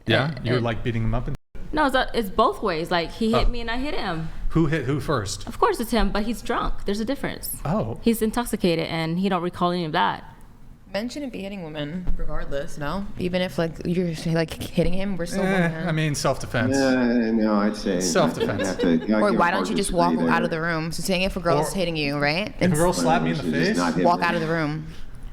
Yeah, you were like beating him up. No, it's both ways. Like he hit me and I hit him. Who hit who first? Of course it's him, but he's drunk. There's a difference. Oh. He's intoxicated and he don't recall any of that. Men shouldn't be hitting women regardless, no? Even if like you're like hitting him, we're still women. I mean, self-defense. No, I'd say self-defense. Or why don't you just walk out of the room? So saying if a girl's hitting you, right? If a girl slapped me in the face, walk out of the room.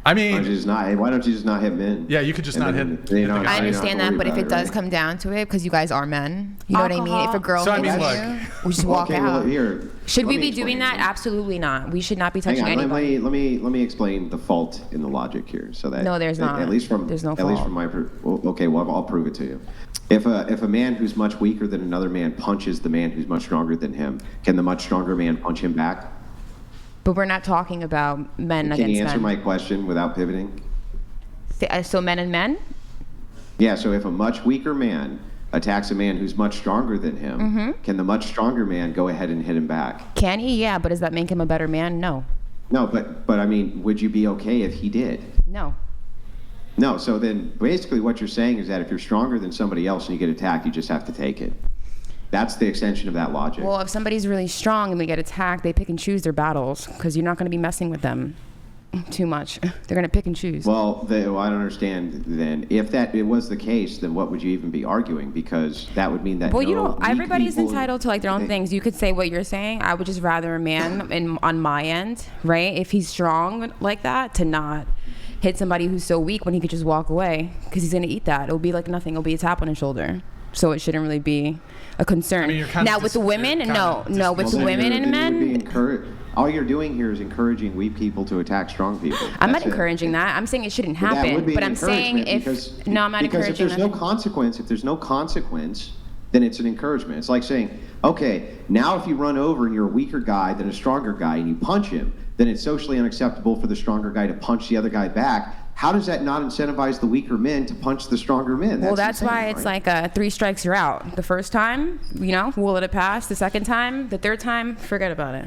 I mean, why don't you just not hit men? Yeah, you could just not hit. I understand that, but if it does come down to it, because you guys are men, you know what I mean? If a girl hits you, we just walk out. Should we be doing that? Absolutely not. We should not be touching anybody. Let me explain the fault in the logic here, so that no, there's not. At least from my okay, well I'll prove it to you. If a man who's much weaker than another man punches the man who's much stronger than him, can the much stronger man punch him back? But we're not talking about men against men. Can you answer my question without pivoting? So men and men? Yeah, so if a much weaker man attacks a man who's much stronger than him, can the much stronger man go ahead and hit him back? Can he? Yeah, but does that make him a better man? No. No, but I mean, would you be okay if he did? No. No, so then basically what you're saying is that if you're stronger than somebody else and you get attacked, you just have to take it. That's the extension of that logic. Well, if somebody's really strong and they get attacked, they pick and choose their battles because you're not going to be messing with them too much. They're going to pick and choose. Well, I don't understand then. If it was the case, then what would you even be arguing? Because that would mean that everybody's entitled to like their own things. You could say what you're saying. I would just rather a man on my end, right? If he's strong like that, to not hit somebody who's so weak when he could just walk away because he's going to eat that. It'll be like nothing. It'll be a tap on his shoulder. So it shouldn't really be a concern. I mean, now with the women, with the women and men. All you're doing here is encouraging weak people to attack strong people. I'm not encouraging that. I'm saying it shouldn't happen. But I'm saying I'm not encouraging because if there's no consequence, then it's an encouragement. It's like saying, okay, now if you run over and you're a weaker guy than a stronger guy and you punch him, then it's socially unacceptable for the stronger guy to punch the other guy back. How does that not incentivize the weaker men to punch the stronger men? That's why it's like 3 strikes, you're out. The first time, we'll let it pass. The second time, the third time, forget about it.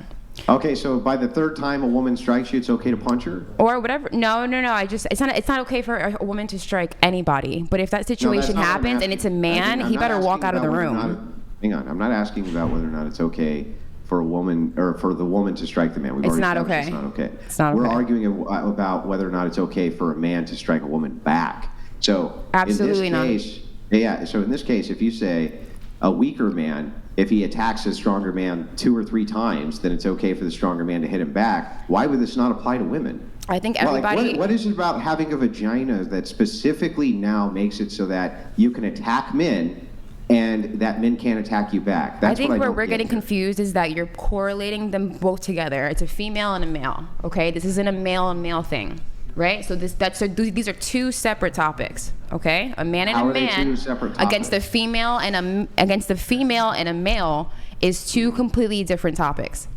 Okay, so by the third time a woman strikes you, it's okay to punch her? Or whatever. No. It's not okay for a woman to strike anybody. But if that situation happens and it's a man, he better walk out of the room. Hang on. I'm not asking about whether or not it's okay for a woman or for the woman to strike the man. It's not okay. It's not okay. It's not okay. We're arguing about whether or not it's okay for a man to strike a woman back. So absolutely in this case, yeah. So in this case, if you say a weaker man, if he attacks a stronger man 2 or 3 times, then it's okay for the stronger man to hit him back. Why would this not apply to women? I think everybody. What is it about having a vagina that specifically now makes it so that you can attack men? And that men can't attack you back. I think where we're getting confused is that you're correlating them both together. It's a female and a male, okay? This isn't a male and male thing, right? So these are 2 separate topics, okay? A man and a man against the female and a male is 2 completely different topics.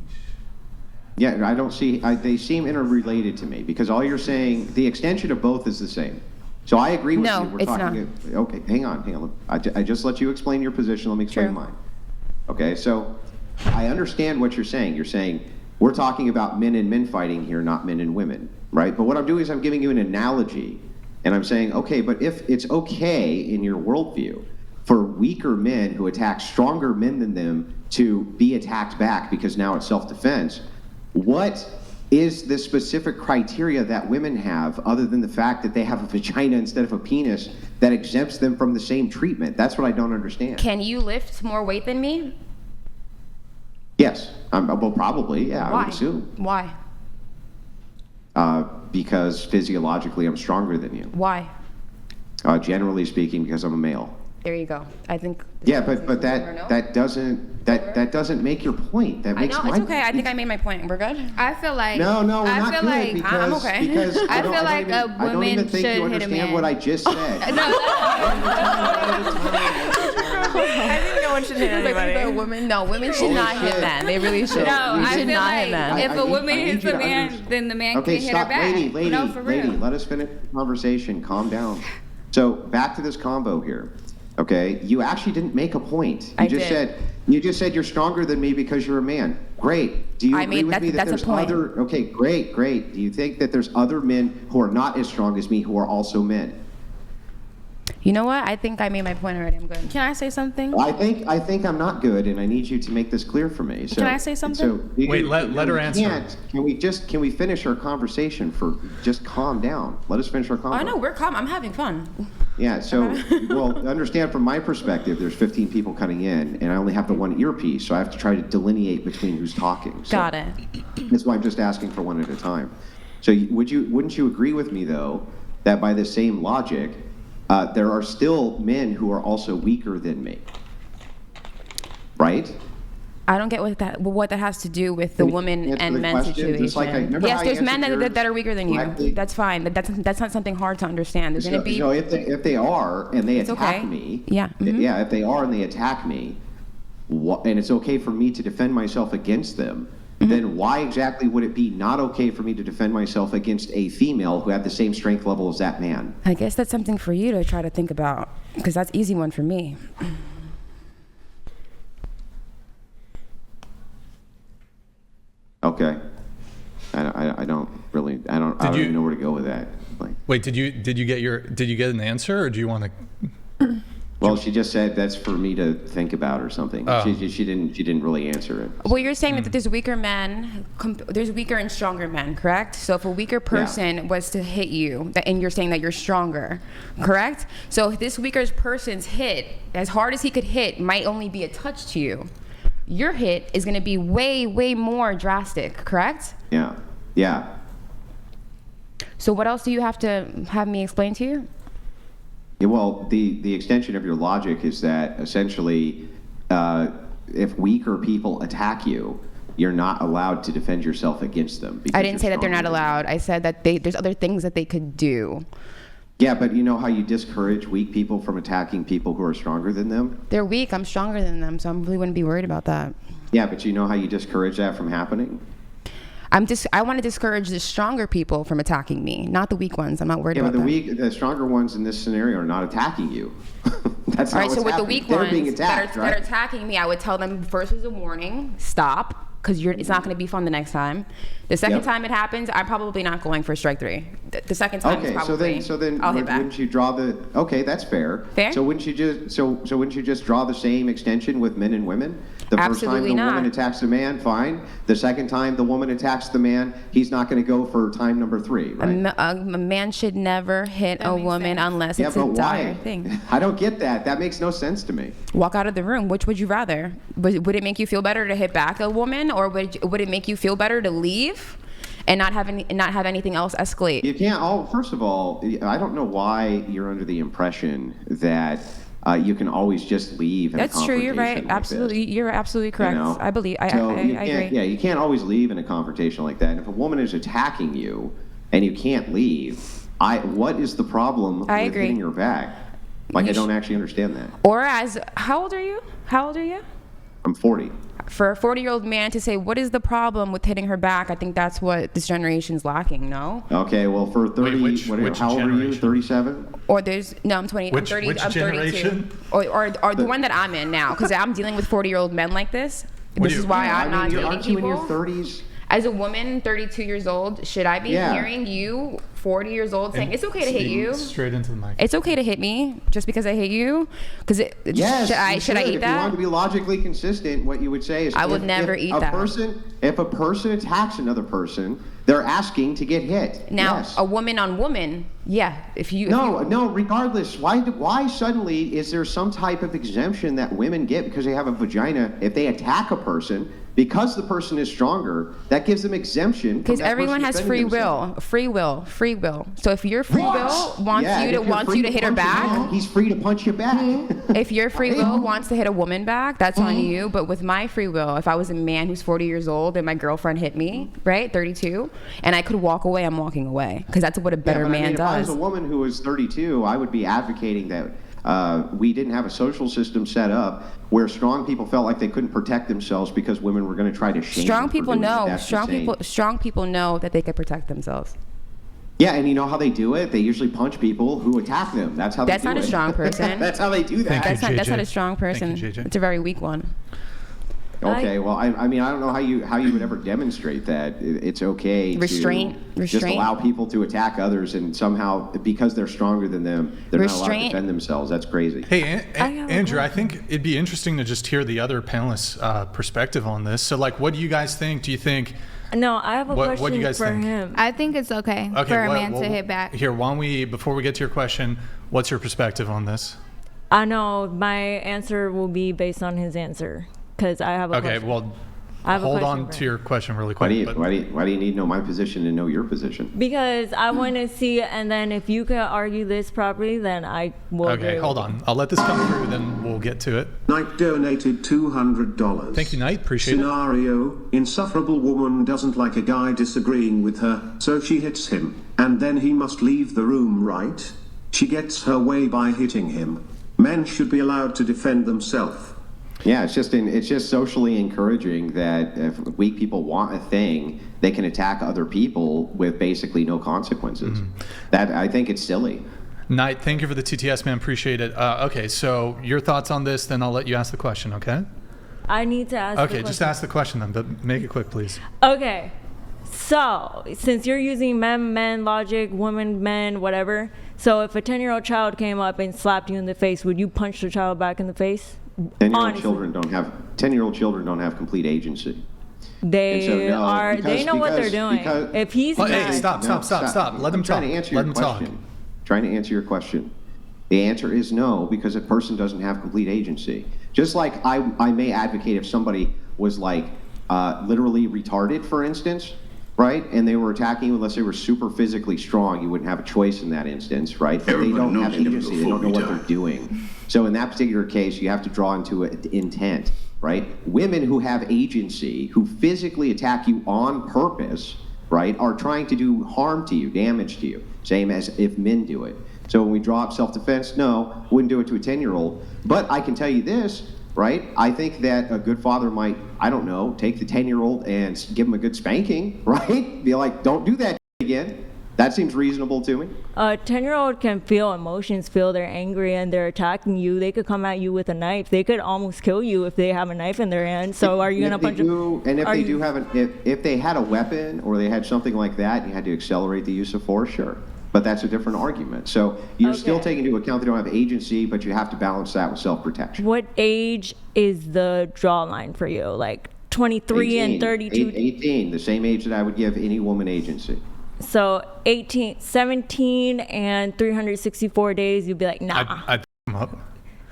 Yeah, I don't see. They seem interrelated to me because all you're saying, the extension of both is the same. So I agree with you. No, it's not. Okay, hang on. I just let you explain your position. Let me explain mine. Okay, so I understand what you're saying. You're saying we're talking about men and men fighting here, not men and women, right? But what I'm doing is I'm giving you an analogy, and I'm saying, okay, but if it's okay in your worldview for weaker men who attack stronger men than them to be attacked back because now it's self-defense, what is the specific criteria that women have other than the fact that they have a vagina instead of a penis that exempts them from the same treatment? That's what I don't understand. Can you lift more weight than me? Yes. Well, probably, yeah. Why? I would assume. Why? Because physiologically I'm stronger than you. Why? Generally speaking, because I'm a male. There you go. I think. Yeah, but that doesn't make your point. That makes. I know it's okay. I think I made my point. We're good. I feel like. No, we're I not feel good like because, I'm okay. Because I feel like a woman I don't even think should you hit a understand man. what I just said. I think no one should hit anybody. Women should not hit men. They really should. No, I should feel not like hit men. if a woman hits a man, then the man Okay, can't hit her stop, back. lady, No, for real. let us finish the conversation. Calm down. So back to this combo here. Okay, you actually didn't make a point. You just said you're stronger than me because you're a man. Great. Do you agree with me that there's other? Okay, great. Do you think that there's other men who are not as strong as me who are also men? You know what? I think I made my point already. I'm good. Can I say something? I think I'm not good, and I need you to make this clear for me. So, Can I say something? Wait, let her answer. Can we finish our conversation just calm down. Let us finish our conversation. I know, we're calm. I'm having fun. Yeah, so, well, understand from my perspective, there's 15 people coming in, and I only have the one earpiece, so I have to try to delineate between who's talking. So Got it. that's why I'm just asking for one at a time. So wouldn't you agree with me, though, that by the same logic, there are still men who are also weaker than me, right? I don't get what that has to do with the woman and men situation. Yes, there's men that are weaker than you. Correctly? That's fine. That's not something hard to understand. There's going to be. So if they are and they attack me, yeah, yeah, if they are and they attack me, and it's okay for me to defend myself against them, then why exactly would it be not okay for me to defend myself against a female who had the same strength level as that man? I guess that's something for you to try to think about, because that's easy one for me. Okay. I don't even know where to go with that. Like, Wait, did you get an answer, or do you want to? well, she just said that's for me to think about or something. Oh. She didn't really answer it. Well, you're saying that there's weaker men, there's weaker and stronger men, correct? So if a weaker person was to hit you, and you're saying that you're stronger, correct? So if this weaker person's hit, as hard as he could hit, might only be a touch to you. Your hit is going to be way, way more drastic, correct? Yeah. Yeah. So what else do you have to have me explain to you? Yeah, well, the extension of your logic is that essentially, if weaker people attack you, you're not allowed to defend yourself against them. I didn't say that they're not allowed. I said that there's other things that they could do. Yeah, but you know how you discourage weak people from attacking people who are stronger than them? They're weak. I'm stronger than them, so I really wouldn't be worried about that. Yeah, but you know how you discourage that from happening? I want to discourage the stronger people from attacking me, not the weak ones. I'm not worried about but that. the stronger ones in this scenario are not attacking you. That's All not right, so what's with the happening. weak They're ones being attacked, that are attacking me, I would tell them first as a warning, stop, because it's not going to be fun the next time. The second time it happens, I'm probably not going for strike three. The second time is probably so then I'll hit back. wouldn't you draw the? Okay, that's fair. Fair? So wouldn't you just draw the same extension with men and women? The Absolutely first time the not. woman attacks the man, fine. The second time the woman attacks the man, he's not going to go for time number 3, right? A man should never hit a woman unless it's a dire thing. I don't get that. That makes no sense to me. Walk out of the room. Which would you rather? Would it make you feel better to hit back a woman, or would it make you feel better to leave and not have anything else escalate? You can't. First of all, I don't know why you're under the impression that you can always just leave. That's true. You're right. Like absolutely. this. You're absolutely correct. You know? I believe. I agree. Yeah, you can't always leave in a confrontation like that. And if a woman is attacking you and you can't leave, what is the problem with hitting her back? Like, I don't actually understand that. Or how old are you? I'm 40. For a 40-year-old man to say, what is the problem with hitting her back? I think that's what this generation's lacking, no? Okay, well, for 30, Wait, how old are you? 37? Or I'm 20, I'm 30, which I'm 32. generation? Or the one that I'm in now, because I'm dealing with 40-year-old men like this. This is why I'm not dating aren't you in your people. 30s? As a woman, 32 years old, should I be hearing you, 40 years old, saying it's okay to hit you? Straight into the mic. It's okay to hit me just because I hit you? Because Yes, should I eat If that? you want to be logically consistent, what you would say is I would never eat that. If a person attacks another person, they're asking to get hit. Now, yes. a woman on woman, No, regardless. Why suddenly is there some type of exemption that women get because they have a vagina if they attack a person? Because the person is stronger, that gives them exemption. Because everyone has free will. Free will. So if your free will wants you to hit her back, he's free to punch you back. If your free will wants to hit a woman back, that's on you. But with my free will, if I was a man who's 40 years old and my girlfriend hit me, right, 32, and I could walk away, I'm walking away. Because that's what a better man does. If I was a woman who was 32, I would be advocating that we didn't have a social system set up where strong people felt like they couldn't protect themselves because women were going to try to shame Strong them people for doing know. it. That's Strong people know that they can protect themselves. Yeah, and you know how they do it? They usually punch people who attack them. That's how they do it. That's not a strong person. That's how they do that. Thank you, That's not a JJ. strong person. Thank you, JJ. It's a very weak one. Okay, well, I mean, I don't know how you would ever demonstrate that. It's okay Restraint. to just allow people to attack others, and somehow, because they're stronger than them, they're not allowed to defend themselves. That's crazy. Hey, Andrew, I think it'd be interesting to just hear the other panelists' perspective on this. So, like, what do you guys think? Do you think... No, I have a question what do you guys for think? him. I think it's okay for a man to hit back. Here, before we get to your question, what's your perspective on this? I know my answer will be based on his answer because I have a question. Okay, well, I have a hold question on for to your question really Why quick. do you need to know my position and know your position? Because I want to see, and then if you can argue this properly, then I will. Okay, hold on. I'll let this come through, then we'll get to it. Knight donated $200. Thank you, Knight. Appreciate it. Scenario: insufferable woman doesn't like a guy disagreeing with her, so she hits him, and then he must leave the room, right? She gets her way by hitting him. Men should be allowed to defend themselves. Yeah, it's just socially encouraging that if weak people want a thing, they can attack other people with basically no consequences. That, I think it's silly. Knight, thank you for the TTS, man. Appreciate it. Okay, so your thoughts on this, then I'll let you ask the question, okay? I need to ask. Okay, just ask the question then, but make it quick, please. Okay, so since you're using men logic, women, men, whatever. So if a 10-year-old child came up and slapped you in the face, would you punch the child back in the face? 10-year-old children don't have complete agency. They And so, no, are. because- They know what they're because- doing. because- If he's Oh, not, hey, stop. Let them I'm trying talk. to answer Let your them talk. question. Trying to answer your question. The answer is no, because a person doesn't have complete agency. Just like I may advocate if somebody was like literally retarded, for instance, right? And they were attacking you unless they were super physically strong, you wouldn't have a choice in that instance, right? But they don't have agency. They don't know what they're doing. So in that particular case, you have to draw into intent, right? Women who have agency, who physically attack you on purpose, right, are trying to do harm to you, damage to you, same as if men do it. So when we draw up self-defense, no, wouldn't do it to a 10-year-old. But I can tell you this, right? I think that a good father might, I don't know, take the 10-year-old and give him a good spanking, right? Be like, don't do that again. That seems reasonable to me. a 10-year-old can feel emotions, feel they're angry and they're attacking you. They could come at you with a knife. They could almost kill you if they have a knife in their hand. So are you going to punch them? And if they do have if they had a weapon or they had something like that, you had to accelerate the use of force, sure. But that's a different argument. So you're still Okay. taking into account they don't have agency, but you have to balance that with self-protection. What age is the draw line for you? Like 23 and 32? 18, the same age that I would give any woman agency. So 17 and 364 days, you'd be like, nah. I'd them up.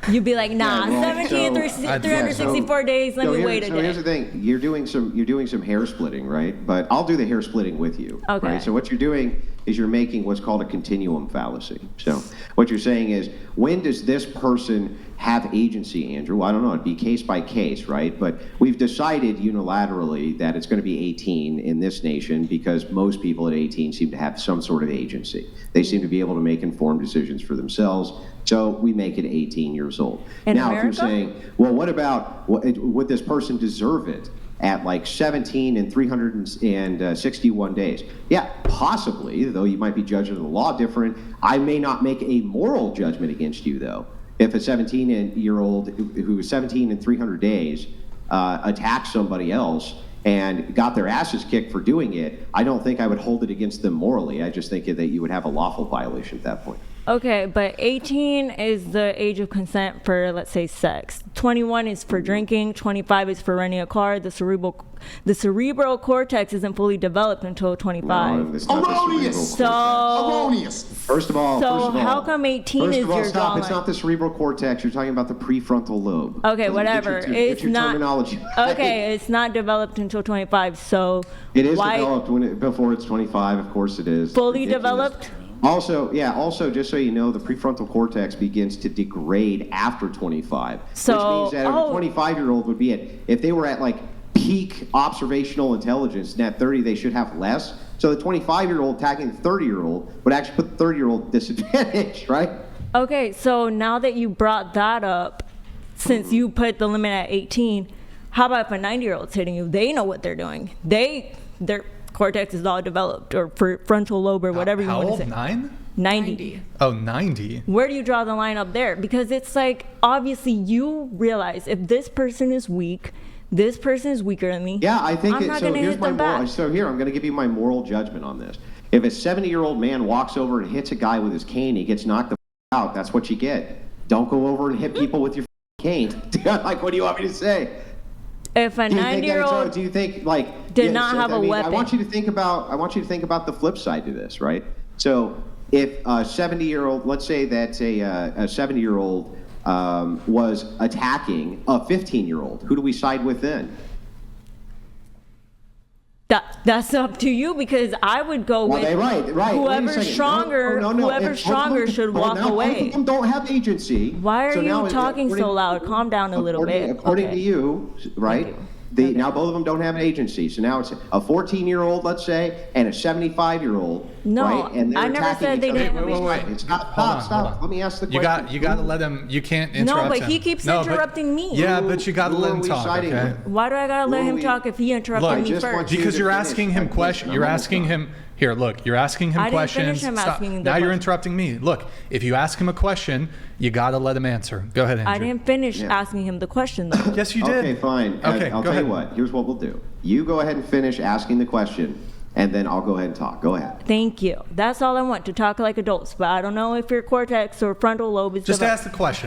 You'd be like, nah, Yeah, well, 17 and so- 364 days, let me wait a So day. here's the thing, you're doing some hair splitting, right? But I'll do the hair splitting with you. Okay. Right? So what you're doing is you're making what's called a continuum fallacy. So what you're saying is, when does this person have agency, Andrew? Well, I don't know, it'd be case by case, right? But we've decided unilaterally that it's going to be 18 in this nation because most people at 18 seem to have some sort of agency. They seem to be able to make informed decisions for themselves. So we make it 18 years old. In Now, America? if you're saying, well, what about, would this person deserve it at like 17 and 361 days? Yeah, possibly, though you might be judging the law different. I may not make a moral judgment against you, though. If a 17-year-old who is 17 and 300 days attacks somebody else and got their asses kicked for doing it, I don't think I would hold it against them morally. I just think that you would have a lawful violation at that point. Okay, but 18 is the age of consent for, let's say, sex. 21 is for drinking. 25 is for renting a car. The cerebral cortex isn't fully developed until 25. No, it's not the cerebral cortex. So, First of all, how come 18 is your stop. draw It's line? not the cerebral cortex. You're talking about the prefrontal lobe. Okay, Get whatever. your terminology. Okay, it's not developed until 25. So It is why developed before it's 25. Of course, it is. fully Ridiculous. developed? Also, just so you know, the prefrontal cortex begins to degrade after 25. So- which means that a 25-year-old would be if they were at like peak observational intelligence, and at 30 they should have less. So the 25-year-old attacking the 30-year-old would actually put the 30-year-old at disadvantage, right? Okay, so now that you brought that up, since you put the limit at 18, how about if a 90-year-old's hitting you? They know what they're doing. Their cortex is all developed, or frontal lobe, or whatever you How want old? to say. 9? 90. Oh, 90. Where do you draw the line up there? Because it's like, obviously you realize if this person is weak, this person is weaker than me. Yeah, I think I'm not gonna hit them back. So here, I'm going to give you my moral judgment on this. If a 70-year-old man walks over and hits a guy with his cane, he gets knocked the out. That's what you get. Don't go over and hit people with your cane. Like, what do you want me to say? If a 90-year-old do you think like did not have a weapon? I want you to think about the flip side to this, right? So if a 70-year-old, let's say that a 70-year-old was attacking a 15-year-old, who do we side with then? That's up to you, because I would go with whoever's stronger. Whoever's stronger should walk away. Both of them don't have agency. Why are you talking so loud? Calm down a little bit. According to you, right? Now both of them don't have an agency. So now it's a 14-year-old, let's say, and a 75-year-old. No, right? And they're I never said they didn't. Wait. It's not. Stop. Let me ask the question. You got to let him. You can't interrupt him. No, but he keeps interrupting me. Yeah, but you got to let him talk. Okay? Why do I gotta let him talk if he interrupted me first? Because you're asking him questions. You're asking him. Here, look. You're asking him questions. I didn't finish him asking the Now you're question. interrupting me. Look, if you ask him a question, you got to let him answer. Go ahead, Andrew. I didn't finish asking him the question, though. Yes, you did. Okay, fine. Okay, I'll go tell you ahead. what. Here's what we'll do. You go ahead and finish asking the question, and then I'll go ahead and talk. Go ahead. Thank you. That's all I want, to talk like adults. But I don't know if your cortex or frontal lobe is Just developed. ask the question.